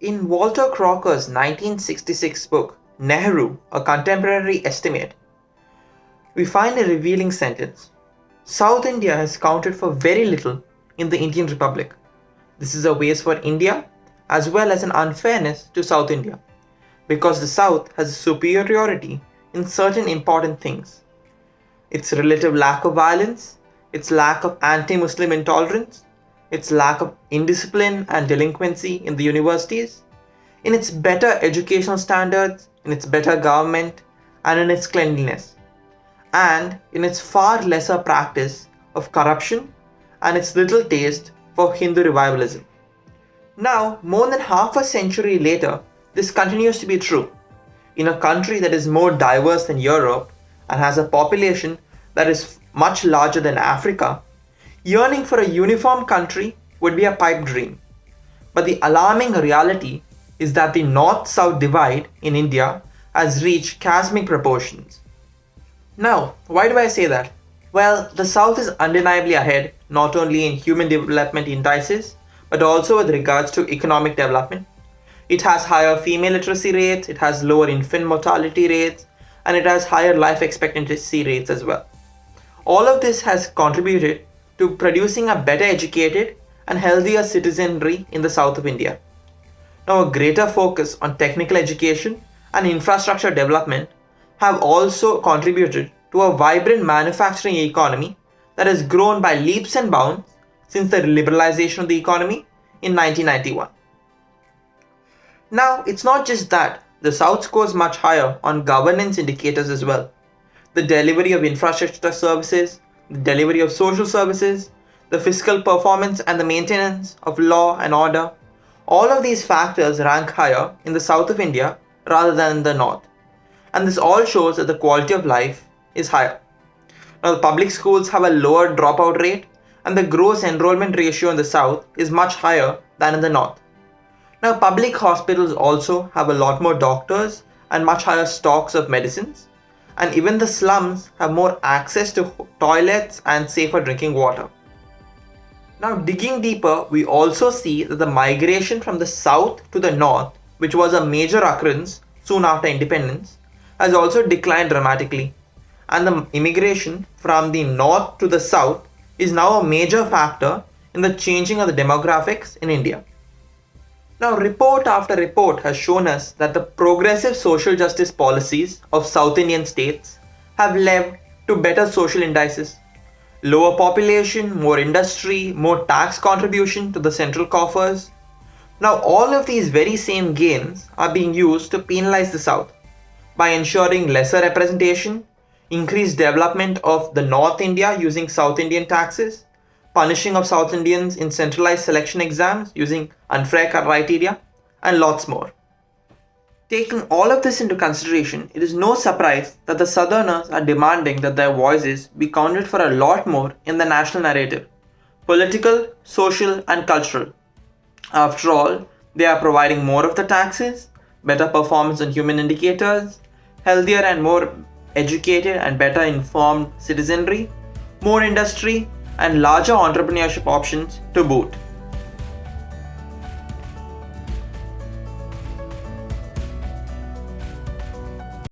In Walter Crocker's 1966 book, Nehru, A Contemporary Estimate, we find a revealing sentence. South India has counted for very little in the Indian Republic. This is a waste for India as well as an unfairness to South India, because the South has a superiority in certain important things. Its relative lack of violence, its lack of anti-Muslim intolerance, its lack of indiscipline and delinquency in the universities, in its better educational standards, in its better government, and in its cleanliness, and in its far lesser practice of corruption and its little taste for Hindu revivalism. Now, more than half a century later, this continues to be true. In a country that is more diverse than Europe and has a population that is much larger than Africa, yearning for a uniform country would be a pipe dream. But the alarming reality is that the North-South divide in India has reached chasmic proportions. Now, why do I say that? Well, the South is undeniably ahead not only in human development indices but also with regards to economic development. It has higher female literacy rates, it has lower infant mortality rates, and it has higher life expectancy rates as well. All of this has contributed to producing a better educated and healthier citizenry in the south of India. Now, a greater focus on technical education and infrastructure development have also contributed to a vibrant manufacturing economy that has grown by leaps and bounds since the liberalization of the economy in 1991. Now, it's not just that, the South scores much higher on governance indicators as well. The delivery of infrastructure services, the delivery of social services, the fiscal performance and the maintenance of law and order, all of these factors rank higher in the south of India rather than in the north. And this all shows that the quality of life is higher. Now, the public schools have a lower dropout rate and the gross enrollment ratio in the south is much higher than in the north. Now, public hospitals also have a lot more doctors and much higher stocks of medicines, and even the slums have more access to toilets and safer drinking water. Now, digging deeper, we also see that the migration from the south to the north, which was a major occurrence soon after independence, has also declined dramatically, and the immigration from the north to the south is now a major factor in the changing of the demographics in India. Now, report after report has shown us that the progressive social justice policies of South Indian states have led to better social indices, lower population, more industry, more tax contribution to the central coffers. Now, all of these very same gains are being used to penalize the South by ensuring lesser representation, increased development of the North India using South Indian taxes, punishing of South Indians in centralized selection exams using unfair criteria, and lots more. Taking all of this into consideration, it is no surprise that the Southerners are demanding that their voices be counted for a lot more in the national narrative, political, social, and cultural. After all, they are providing more of the taxes, better performance on human indicators, healthier and more educated and better informed citizenry, more industry, and larger entrepreneurship options to boot.